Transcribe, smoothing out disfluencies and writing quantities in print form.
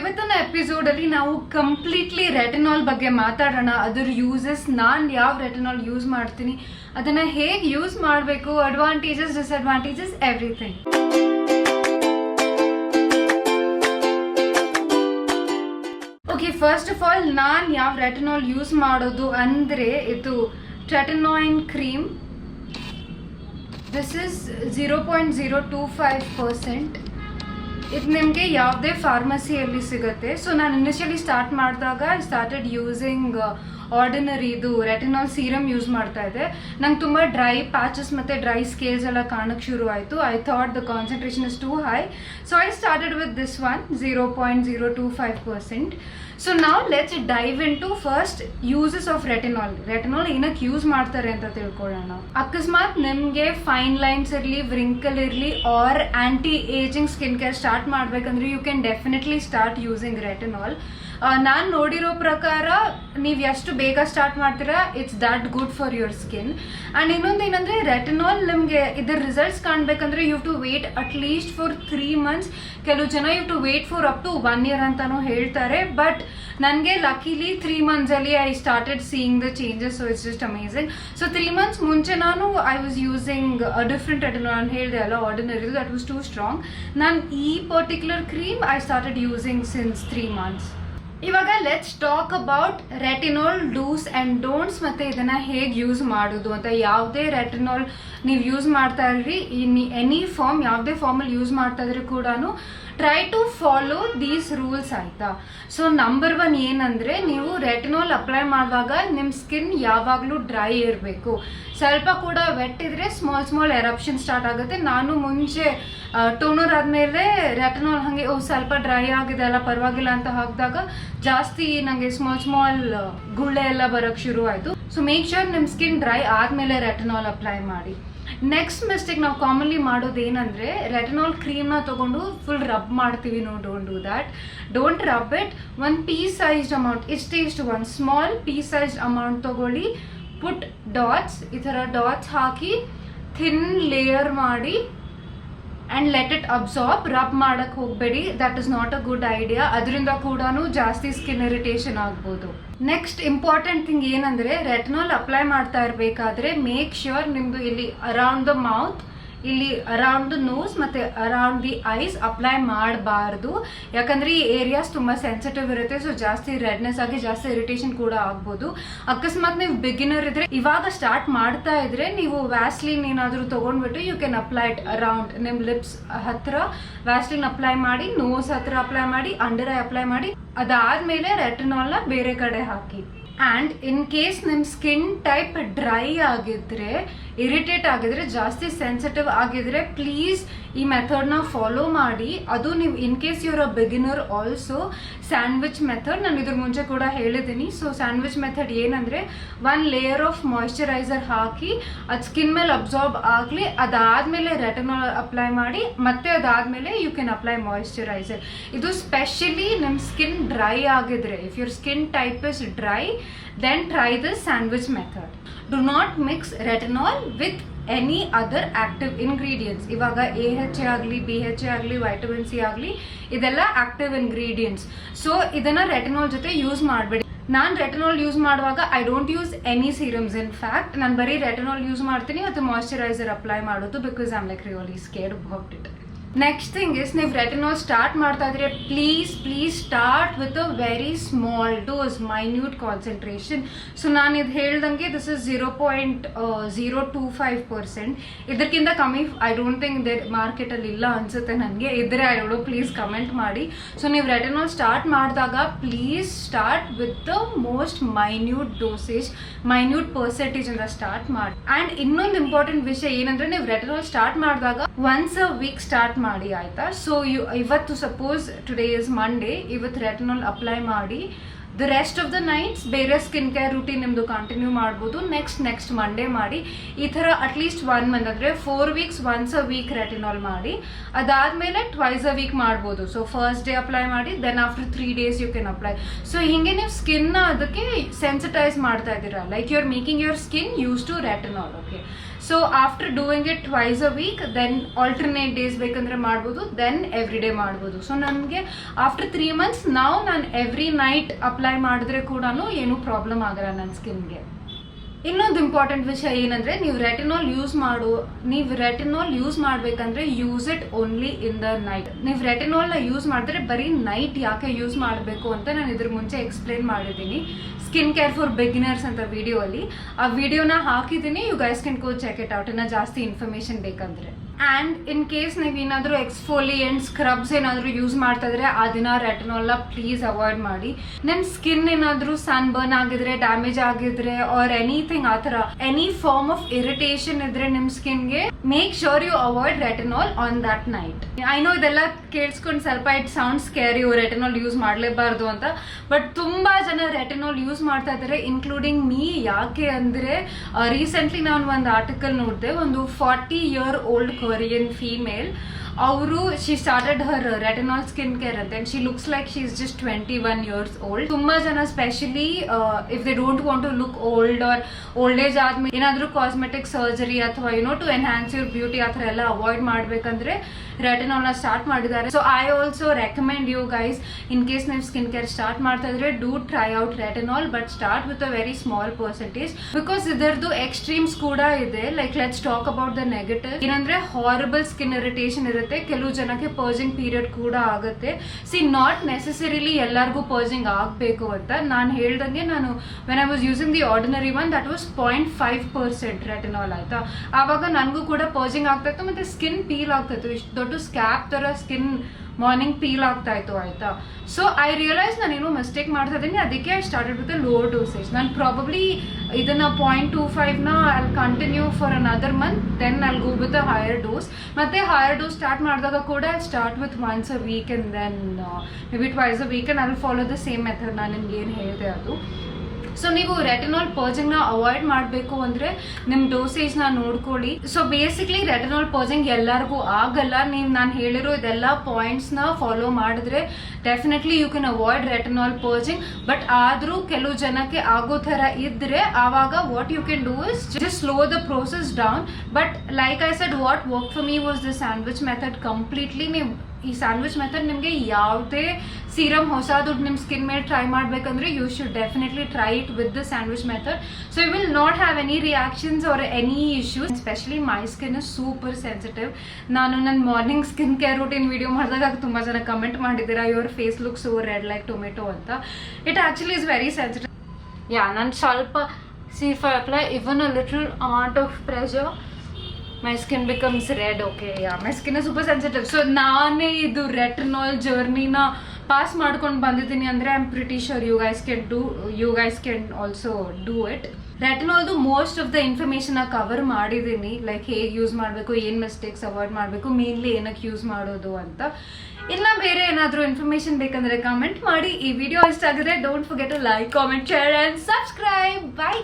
ಇವತ್ತಿನ ಎಪಿಸೋಡ್ ಅಲ್ಲಿ ನಾವು ಕಂಪ್ಲೀಟ್ಲಿ ರೆಟಿನಾಲ್ ಬಗ್ಗೆ ಮಾತಾಡೋಣ. ಅದರ ಯೂಸಸ್, ನಾನು ಯಾವ ರೆಟಿನಾಲ್ ಯೂಸ್ ಮಾಡ್ತೀನಿ, ಅದನ್ನ ಹೇಗೆ ಯೂಸ್ ಮಾಡಬೇಕು, advantages, disadvantages, everything. Okay, first of all ನಾನು ಯಾವ ರೆಟಿನಾಲ್ ಯೂಸ್ ಮಾಡೋದು ಅಂದರೆ ಇದು ಟ್ರೆಟಿನಾಯಿನ್ ಕ್ರೀಮ್. This is 0.025%. ಇದು ನಿಮಗೆ ಯಾವುದೇ ಫಾರ್ಮಸಿಯಲ್ಲಿ ಸಿಗುತ್ತೆ. ಸೊ ನಾನು ಇನಿಷಿಯಲಿ ಸ್ಟಾರ್ಟ್ ಮಾಡಿದಾಗ ಐ ಸ್ಟಾರ್ಟೆಡ್ ಯೂಸಿಂಗ್ ಆರ್ಡಿನರಿ ಇದು ರೆಟಿನಾಲ್ ಸೀರಮ್ ಯೂಸ್ ಮಾಡ್ತಾ ಇದ್ದೆ. ನಂಗೆ ತುಂಬ ಡ್ರೈ ಪ್ಯಾಚಸ್ ಮತ್ತು ಡ್ರೈ ಸ್ಕೇಲ್ಸ್ ಎಲ್ಲ ಕಾಣಕ್ಕೆ ಶುರು ಆಯಿತು. I thought the concentration is too high, so I started with this one 0.025%. So ನಾವು let's dive into first uses of retinol. Retinol ಏನಕ್ಕೆ ಯೂಸ್ ಮಾಡ್ತಾರೆ ಅಂತ ತಿಳ್ಕೊಳ್ಳೋಣ. ಅಕಸ್ಮಾತ್ ನಿಮಗೆ ಫೈನ್ ಲೈನ್ಸ್ ಇರಲಿ, ವ್ರಿಂಕಲ್ ಇರಲಿ, or anti ageing skin care start ಮಾಡಬೇಕಂದ್ರೆ you can definitely start using retinol. ನಾನು ನೋಡಿರೋ ಪ್ರಕಾರ ನೀವು ಎಷ್ಟು ಬೇಗ ಸ್ಟಾರ್ಟ್ ಮಾಡ್ತೀರಾ, it's that good for your skin. And ಇನ್ನೊಂದು ಏನಂದರೆ ರೆಟಿನಾಲ್ ನಿಮಗೆ ಇದರ ರಿಸಲ್ಟ್ಸ್ ಕಾಣಬೇಕಂದ್ರೆ you to wait at least for 3 months. ಕೆಲವು ಜನ you to wait for up to 1 year ಅಂತಾನು ಹೇಳ್ತಾರೆ. ಬಟ್ ನನಗೆ luckily 3 months I started seeing the changes. So it's just amazing. So 3 months ಮುಂಚೆ ನಾನು I was using different retinol. ನಾನು ಹೇಳಿದೆ ಅಲ್ಲ, ordinary, that was two strong. ನಾನು ಈ particular cream I started using since 3 months. ಇವಾಗ let's talk about retinol dos and don'ts ಮತ್ತು ಇದನ್ನು ಹೇಗೆ ಯೂಸ್ ಮಾಡೋದು ಅಂತ. ಯಾವುದೇ ರೆಟಿನಾಲ್ ನೀವು ಯೂಸ್ ಮಾಡ್ತಾ ಇರ್ರಿ, ಎನಿ ಫಾರ್ಮ್, ಯಾವುದೇ ಫಾರ್ಮಲ್ಲಿ ಯೂಸ್ ಮಾಡ್ತಾ ಇದ್ರೆ ಕೂಡ try to follow these rules, ಆಯಿತಾ. ಸೊ ನಂಬರ್ 1 ಏನಂದರೆ, ನೀವು ರೆಟಿನಾಲ್ ಅಪ್ಲೈ ಮಾಡುವಾಗ ನಿಮ್ಮ ಸ್ಕಿನ್ ಯಾವಾಗಲೂ ಡ್ರೈ ಇರಬೇಕು. ಸ್ವಲ್ಪ ಕೂಡ ವೆಟ್ ಇದ್ರೆ ಸ್ಮಾಲ್ ಎರಪ್ಷನ್ ಸ್ಟಾರ್ಟ್ ಆಗುತ್ತೆ. ನಾನು ಮುಂಚೆ ಟೋನರ್ ಆದಮೇಲೆ ರೆಟಿನಾಲ್ ಹಾಗೆ ಸ್ವಲ್ಪ ಡ್ರೈ ಆಗಿದೆ ಅಲ್ಲ ಪರವಾಗಿಲ್ಲ ಅಂತ ಹಾಕಿದಾಗ ಜಾಸ್ತಿ ನನಗೆ ಸ್ಮಾಲ್ ಗುಳ್ಳೆ ಎಲ್ಲ ಬರೋಕ್ಕೆ ಶುರು ಆಯಿತು. ಸೊ ಮೇಕ್ ಶ್ಯೂರ್ ನಿಮ್ಮ ಸ್ಕಿನ್ ಡ್ರೈ ಆದಮೇಲೆ ರೆಟಿನಾಲ್ ಅಪ್ಲೈ ಮಾಡಿ. ನೆಕ್ಸ್ಟ್ ಮಿಸ್ಟೇಕ್ ನಾವು ಕಾಮನ್ಲಿ ಮಾಡೋದು ಏನಂದರೆ, ರೆಟಿನಾಲ್ ಕ್ರೀಮ್ನ ತೊಗೊಂಡು ಫುಲ್ ರಬ್ ಮಾಡ್ತೀವಿ. No, don't do that. Don't rub it. ಒಂದು ಪೀ ಸೈಜ್ಡ್ ಅಮೌಂಟ್, ಇಷ್ಟು ಒಂದು ಸ್ಮಾಲ್ ಪೀ ಸೈಜ್ಡ್ ಅಮೌಂಟ್ ತೊಗೊಳ್ಳಿ. ಪುಟ್ ಡಾಟ್ಸ್, ಈ ಥರ ಡಾಟ್ಸ್ ಹಾಕಿ ಥಿನ್ ಲೇಯರ್ ಮಾಡಿ and let it absorb. Rub ಮಾಡೋಕ್ಕೆ ಹೋಗಬೇಡಿ, that is not a good idea. ಅದರಿಂದ ಕೂಡ ಜಾಸ್ತಿ ಸ್ಕಿನ್ ಇರಿಟೇಷನ್ ಆಗ್ಬೋದು. ನೆಕ್ಸ್ಟ್ ಇಂಪಾರ್ಟೆಂಟ್ ಥಿಂಗ್ ಏನಂದರೆ, ರೆಟಿನಾಲ್ ಅಪ್ಲೈ ಮಾಡ್ತಾ ಇರಬೇಕಾದ್ರೆ ಮೇಕ್ ಶ್ಯೂರ್ ನಿಮ್ಮದು ಇಲ್ಲಿ ಅರೌಂಡ್ ದ ಮೌತ್, ಇಲ್ಲಿ ಅರೌಂಡ್ ದ ನೋಸ್ ಮತ್ತು ಅರೌಂಡ್ ದಿ ಐಸ್ ಅಪ್ಲೈ ಮಾಡಬಾರ್ದು. ಯಾಕಂದರೆ ಈ ಏರಿಯಾಸ್ ತುಂಬ ಸೆನ್ಸಿಟಿವ್ ಇರುತ್ತೆ. ಸೊ ಜಾಸ್ತಿ ರೆಡ್ನೆಸ್ ಆಗಿ ಜಾಸ್ತಿ ಇರಿಟೇಷನ್ ಕೂಡ ಆಗ್ಬೋದು. ಅಕಸ್ಮಾತ್ ನೀವು ಬಿಗಿನರ್ ಇದ್ರೆ, ಇವಾಗ ಸ್ಟಾರ್ಟ್ ಮಾಡ್ತಾ ಇದ್ರೆ, ನೀವು ವ್ಯಾಸ್ಲಿನ್ ಏನಾದರೂ ತೊಗೊಂಡ್ಬಿಟ್ಟು you can apply it around ನಿಮ್ಮ ಲಿಪ್ಸ್ ಹತ್ರ. ವ್ಯಾಸ್ಲಿನ್ ಅಪ್ಲೈ ಮಾಡಿ, ನೋಸ್ ಹತ್ರ ಅಪ್ಲೈ ಮಾಡಿ, ಅಂಡರ್ ಐ ಅಪ್ಲೈ ಮಾಡಿ, ಅದಾದಮೇಲೆ ರೆಟಿನಾಲ್ನ ಬೇರೆ ಕಡೆ ಹಾಕಿ. ಆ್ಯಂಡ್ ಇನ್ ಕೇಸ್ ನಿಮ್ಮ ಸ್ಕಿನ್ ಟೈಪ್ ಡ್ರೈ ಆಗಿದ್ರೆ, ಇರಿಟೇಟ್ ಆಗಿದ್ರೆ, ಜಾಸ್ತಿ ಸೆನ್ಸಿಟಿವ್ ಆಗಿದ್ರೆ, ಪ್ಲೀಸ್ ಈ ಮೆಥಡ್ನ ಫಾಲೋ ಮಾಡಿ. ಅದು ನೀವು in case your a beginner also, sandwich method ನಾನು ಇದ್ರ ಮುಂಚೆ ಕೂಡ ಹೇಳಿದ್ದೀನಿ. ಸೊ ಸ್ಯಾಂಡ್ವಿಚ್ ಮೆಥಡ್ ಏನಂದರೆ, 1 ಲೇಯರ್ ಆಫ್ ಮಾಯಿಶ್ಚರೈಸರ್ ಹಾಕಿ ಅದು ಸ್ಕಿನ್ ಮೇಲೆ ಅಬ್ಸಾರ್ಬ್ ಆಗಲಿ, ಅದಾದಮೇಲೆ ರೆಟಿನಾಲ್ ಅಪ್ಲೈ ಮಾಡಿ, ಮತ್ತೆ ಅದಾದಮೇಲೆ ಯು ಕ್ಯಾನ್ ಅಪ್ಲೈ ಮಾಯಿಶ್ಚರೈಸರ್. ಇದು ಸ್ಪೆಷಲಿ ನಿಮ್ಮ ಸ್ಕಿನ್ ಡ್ರೈ ಆಗಿದ್ರೆ, if your skin type is dry, then try the sandwich method. Do not mix retinol with any other active ingredients. ಇವಾಗ AHA ಆಗಲಿ, BHA ಆಗಲಿ, vitamin C ಆಗಲಿ, ಇದೆಲ್ಲ active ingredients. So ಇದನ್ನು retinol ಜೊತೆ use ಮಾಡಬೇಡಿ. ನಾನು ರೆಟಿನಾಲ್ ಯೂಸ್ ಮಾಡುವಾಗ I don't use any serums. In fact ನಾನು ಬರೀ ರೆಟಿನಾಲ್ ಯೂಸ್ ಮಾಡ್ತೀನಿ, ಅದು ಮಾಯಿಶ್ಚರೈಸರ್ ಅಪ್ಲೈ ಮಾಡೋದು, because I am like really scared about it. Next thing is, ನೀವು ರೆಟಿನಾಲ್ ಸ್ಟಾರ್ಟ್ ಮಾಡ್ತಾ ಇದ್ರೆ please start with a very small dose, minute concentration. So ನಾನು ಇದು ಹೇಳ್ದಂಗೆ ದಿಸ್ ಇಸ್ 0.025%. ಇದಕ್ಕಿಂತ ಕಮ್ಮಿ ಐ ಡೋಂಟ್ ಥಿಂಕ್ ಮಾರ್ಕೆಟಲ್ಲಿ ಇಲ್ಲ ಅನ್ಸುತ್ತೆ ನನಗೆ. ಇದ್ರೆ I don't know, please comment ಮಾಡಿ. ಸೊ ನೀವು ರೆಟಿನಾಲ್ ಸ್ಟಾರ್ಟ್ ಮಾಡಿದಾಗ please start with the most minute dosage, minute percentage ಅಂತ ಸ್ಟಾರ್ಟ್ ಮಾಡಿ. ಆ್ಯಂಡ್ ಇನ್ನೊಂದು ಇಂಪಾರ್ಟೆಂಟ್ ವಿಷಯ ಏನಂದರೆ, ನೀವು ರೆಟಿನಾಲ್ ಸ್ಟಾರ್ಟ್ ಮಾಡಿದಾಗ ಒನ್ಸ್ ಅ ವೀಕ್ ಸ್ಟಾರ್ಟ್ ಮಾಡಿ, ಆಯ್ತಾ. ಸೊ ಇವತ್ತು ಸಪೋಸ್ ಟುಡೇ ಇಸ್ ಮಂಡೇ, ಇವತ್ತು ರೆಟಿನಾಲ್ ಅಪ್ಲೈ ಮಾಡಿ, the rest of the nights ಬೇರೆ ಸ್ಕಿನ್ ಕೇರ್ ರೂಟೀನ್ ನಿಮ್ಮದು ಕಂಟಿನ್ಯೂ ಮಾಡ್ಬೋದು. ನೆಕ್ಸ್ಟ್ ಮಂಡೇ ಮಾಡಿ. ಈ ಥರ ಅಟ್ಲೀಸ್ಟ್ 1 month, ಅಂದರೆ 4 weeks once a week retinol ಮಾಡಿ. ಅದಾದಮೇಲೆ ಟ್ವೈಸ್ ಅ ವೀಕ್ ಮಾಡ್ಬೋದು. ಸೊ ಫಸ್ಟ್ ಡೇ ಅಪ್ಲೈ ಮಾಡಿ, then after 3 days you can apply. So ಹೀಗೆ ನೀವು ಸ್ಕಿನ್ನ ಅದಕ್ಕೆ ಸೆನ್ಸಿಟೈಸ್ ಮಾಡ್ತಾ ಇದ್ದೀರಾ, like you are making your skin use to retinol. Okay, so after doing it twice a week, then alternate days ಬೇಕಂದ್ರೆ ಮಾಡ್ಬೋದು, then every day ಮಾಡ್ಬೋದು. So ನನಗೆ ಆಫ್ಟರ್ 3 months ನಾವು ನಾನು ಎವ್ರಿ ನೈಟ್ ಅಪ್ಲೈ ಮಾಡಿದ್ರೆ ಕೂಡ ಏನೂ ಪ್ರಾಬ್ಲಮ್ ಆಗಲ್ಲ ನನ್ನ ಸ್ಕಿನ್ಗೆ. ಇನ್ನೊಂದು ಇಂಪಾರ್ಟೆಂಟ್ ವಿಷಯ ಏನಂದ್ರೆ, ನೀವು ರೆಟಿನಾಲ್ ಯೂಸ್ ಮಾಡ್ಬೇಕಂದ್ರೆ use it only in the night. ನೀವು ರೆಟಿನಾಲ್ನ ಯೂಸ್ ಮಾಡಿದ್ರೆ ಬರೀ ನೈಟ್ ಯಾಕೆ ಯೂಸ್ ಮಾಡಬೇಕು ಅಂತ ನಾನು ಇದ್ರ ಮುಂಚೆ ಎಕ್ಸ್ಪ್ಲೇನ್ ಮಾಡಿದ್ದೀನಿ ಸ್ಕಿನ್ ಕೇರ್ ಫಾರ್ ಬಿಗಿನರ್ಸ್ ಅಂತ ವಿಡಿಯೋ ಅಲ್ಲಿ. ಆ ವಿಡಿಯೋನ ಹಾಕಿದ್ದೀನಿ, you guys can go check it out ಇನ್ನ ಜಾಸ್ತಿ ಇನ್ಫಾರ್ಮೇಶನ್ ಬೇಕಂದ್ರೆ. ಆ್ಯಂಡ್ ಇನ್ ಕೇಸ್ ನೀವೇನಾದರೂ ಎಕ್ಸ್ಫೋಲಿಯೆಂಟ್ ಸ್ಕ್ರಬ್ಸ್ ಏನಾದರೂ ಯೂಸ್ ಮಾಡ್ತಾ ಇದ್ರೆ ಆ ದಿನ ರೆಟಿನಾಲ್ನ ಪ್ಲೀಸ್ ಅವಾಯ್ಡ್ ಮಾಡಿ. ನಿಮ್ಮ ಸ್ಕಿನ್ ಏನಾದರೂ ಸನ್ ಬರ್ನ್ ಆಗಿದ್ರೆ, ಡ್ಯಾಮೇಜ್ ಆಗಿದ್ರೆ ಆರ್ ಎನಿಥಿಂಗ್ ಆ ಥರ ಎನಿ ಫಾರ್ಮ್ ಆಫ್ ಇರಿಟೇಷನ್ ಇದ್ರೆ ನಿಮ್ಮ ಸ್ಕಿನ್ಗೆ, make sure you avoid retinol on that night. I know ಇದೆಲ್ಲ ಕೇಳಿಸ್ಕೊಂಡು ಸ್ವಲ್ಪ it sound scary, retinol use ಮಾಡಲೇಬಾರ್ದು ಅಂತ, ಬಟ್ ತುಂಬಾ ಜನ ರೆಟಿನಾಲ್ ಯೂಸ್ ಮಾಡ್ತಾ ಇದ್ದಾರೆ, ಇನ್ಕ್ಲೂಡಿಂಗ್ ಮೀ. ಯಾಕೆ ಅಂದರೆ ರೀಸೆಂಟ್ಲಿ ನಾನು ಒಂದು ಆರ್ಟಿಕಲ್ ನೋಡಿದೆ, ಒಂದು 40-year-old ಕೊರಿಯನ್ ಫೀಮೇಲ್, ಅವರು she started her retinol skin care ಅಂತ, and she looks like she is just 21 years old. ತುಂಬಾ ಜನ specially if they don't want to look old or old age ಆದ್ಮೇಲೆ ಏನಾದರೂ ಕಾಸ್ಮೆಟಿಕ್ ಸರ್ಜರಿ ಅಥವಾ to enhance your beauty ಆ ಥರ ಎಲ್ಲ avoid ಮಾಡ್ಬೇಕಂದ್ರೆ ರೆಟಿನಾಲ್ನ ಸ್ಟಾರ್ಟ್ ಮಾಡಿದ್ದಾರೆ. So I also recommend you guys, in case ನೀವು ಸ್ಕಿನ್ ಕೇರ್ ಸ್ಟಾರ್ಟ್ ಮಾಡ್ತಾ ಇದ್ರೆ, do try out retinol, but start with a very small percentage, because ಇದರದ್ದು ಎಕ್ಸ್ಟ್ರೀಮ್ಸ್ ಕೂಡ ಇದೆ. Like let's talk about the negative. ಏನಂದ್ರೆ horrible skin irritation ಇರುತ್ತೆ, ಕೆಲವು ಜನಕ್ಕೆ ಪರ್ಜಿಂಗ್ ಪೀರಿಯಡ್ ಕೂಡ ಆಗುತ್ತೆ. ಸಿ ನಾಟ್ ನೆಸೆಸರಿಲಿ ಎಲ್ಲರಿಗೂ ಪರ್ಜಿಂಗ್ ಆಗಬೇಕು ಅಂತ. ನಾನು ಹೇಳ್ದಂಗೆ, ನಾನು when I was using the ordinary one, that was 0.5% retinol ಆಯ್ತಾ. ಆವಾಗ ನನಗೂ ಕೂಡ ಪರ್ಜಿಂಗ್ ಆಗ್ತಾ ಇತ್ತು, ಮತ್ತೆ ಸ್ಕಿನ್ ಪೀಲ್ ಆಗ್ತಾ ಇತ್ತು, ಇಷ್ಟು ದೊಡ್ಡ ಸ್ಕ್ಯಾಪ್ ತರ ಸ್ಕಿನ್ ಮಾರ್ನಿಂಗ್ ಪೀಲ್ ಆಗ್ತಾ ಇತ್ತು ಆಯ್ತಾ. ಸೊ ಐ ರಿಯಲೈಸ್ ನಾನೇನೋ ಮಿಸ್ಟೇಕ್ ಮಾಡ್ತಾ ಇದ್ದೀನಿ, ಅದಕ್ಕೆ I started with lower dosage. ನಾನು ಪ್ರಾಬಬ್ಲಿ ಇದನ್ನ 0.25ನ I continue for another month, then I go with a higher dose. ಮತ್ತೆ ಹೈಯರ್ ಡೋಸ್ ಸ್ಟಾರ್ಟ್ ಮಾಡಿದಾಗ ಕೂಡ I start with once a week and then maybe twice a week, and I will follow the same method ನಾನು ನಿಮ್ಗೆ ಏನು ಹೇಳಿದೆ ಅದು. So ನೀವು retinol ಪರ್ಜಿಂಗ್ನ avoid ಮಾಡಬೇಕು ಅಂದರೆ ನಿಮ್ಮ ಡೋಸೇಜ್ನ ನೋಡ್ಕೊಳ್ಳಿ. ಸೊ ಬೇಸಿಕ್ಲಿ ರೆಟಿನಾಲ್ ಪರ್ಜಿಂಗ್ ಎಲ್ಲರಿಗೂ ಆಗಲ್ಲ. ನೀವು ನಾನು ಹೇಳಿರೋ ಇದೆಲ್ಲ ಪಾಯಿಂಟ್ಸ್ನ ಫಾಲೋ ಮಾಡಿದ್ರೆ definitely you can avoid retinol purging. But ಆದರೂ ಕೆಲವು ಜನಕ್ಕೆ ಆಗೋ ಥರ ಇದ್ದರೆ ಆವಾಗ what you can do is just slow the process down. But like I said, what work for me was the sandwich method completely. ನೀವು ಈ ಸ್ಯಾಂಡ್ವಿಚ್ ಮೆಥಡ್ ನಿಮಗೆ ಯಾವುದೇ ಸೀರಮ್ ಹೊಸದು ನಿಮ್ಮ ಸ್ಕಿನ್ ಮೇಲೆ ಟ್ರೈ ಮಾಡಬೇಕಂದ್ರೆ you should definitely try it with the sandwich method. So you will not have any reactions or any issues. Especially my skin is super sensitive. ನಾನು ನನ್ನ morning skin care routine video ಮಾಡಿದಾಗ ತುಂಬ ಜನ comment ಮಾಡಿದ್ದೀರಾ, your face looks so red like tomato ಅಂತ. It actually is very sensitive. ನಾನು ಸ್ವಲ್ಪ if I apply even a little amount of pressure, my skin becomes red. Okay, yeah, my skin is super sensitive. So naane idu retinol journey na pass ಮಾಡ್ಕೊಂಡು ಬಂದಿದ್ದೀನಿ ಅಂದರೆ I am pretty sure you guys can also do it. ರೆಟಿನಾಲ್ದು most of the ಇನ್ಫಾರ್ಮೇಷನ್ನ cover ಮಾಡಿದ್ದೀನಿ, like ಹೇಗೆ use ಮಾಡಬೇಕು, ಏನು mistakes avoid ಮಾಡಬೇಕು, ಮೇನ್ಲಿ ಏನಕ್ಕೆ ಯೂಸ್ ಮಾಡೋದು ಅಂತ. ಇಲ್ಲ ಬೇರೆ ಏನಾದರೂ ಇನ್ಫಾರ್ಮೇಷನ್ ಬೇಕಂದರೆ ಕಮೆಂಟ್ ಮಾಡಿ. ಈ ವಿಡಿಯೋ ಇಷ್ಟ ಆಗಿದ್ರೆ don't forget to like, comment, share and subscribe. By.